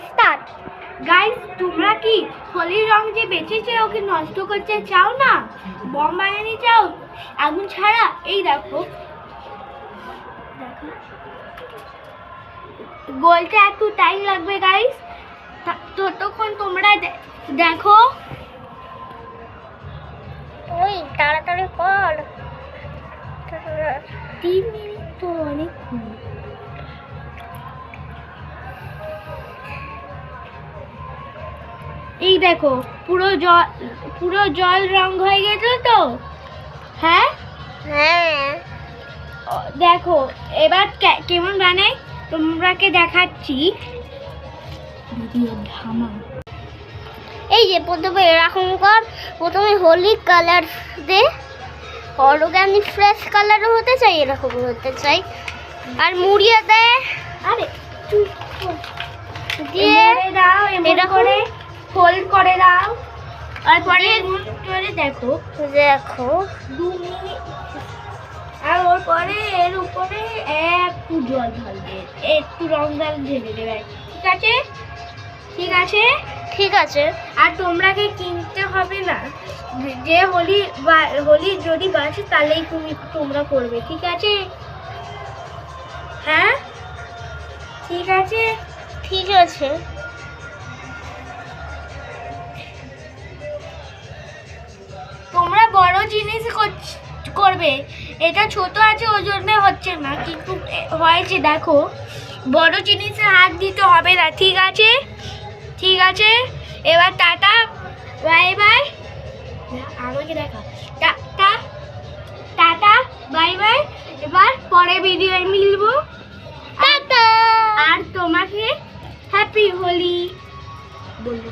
Start. Guys, তোমরা কি হোলির রং যে বেঁচেছে ওকে নষ্ট করতে চাও না? বম বানাতে চাও আগুন ছাড়া? এই দেখো, গলতে একটু টাইম লাগবে গাইস। ততক্ষণ তোমরা দেখো। ওই তাড়াতাড়ি কর। 3 মিনিট তো অনেক। এই দেখো, পুরো জল রং হয়ে গেছে তো। হ্যাঁ হ্যাঁ, দেখো এবার কেমন বানাই তোমরাকে দেখাচ্ছি। এই যে প্রথমে এরকম কর। প্রথমে হোলি কালার দে, অর্গানিক ফ্রেশ কালারও হতে চাই, এরকম হতে চাই। আর মুড়িয়ে দে। আরে দিয়ে দাও, এমন করে ফোল্ড করে দাও। আর পরে করে দেখো দেখো 2 মিনিট। আর ওর পরে এর উপরে একটু জল ঢালবে, একটু রং জল ঢেলে দেবে। ঠিক আছে? ঠিক আছে? ঠিক আছে। আর তোমরাকে কিনতে হবে না। যে হোলি যদি বাঁচে তাহলেই তোমরা করবে। ঠিক আছে? হ্যাঁ, ঠিক আছে। ঠিক আছে। তোমরা বড় জিনিস করবে। এটা ছোট আছে ওই জন্য হচ্ছে না, কিন্তু হয়েছে। দেখো, বড় জিনিসে হাত দিতে হবে না। ঠিক আছে? ঠিক আছে। এবার টাটা, বাই বাই। আমাকে দেখা। Tata, tata, bye bye. এবার পরে ভিডিওয়ে মিলবো। টাটা। আর তোমাকে হ্যাপি হোলি বলবো।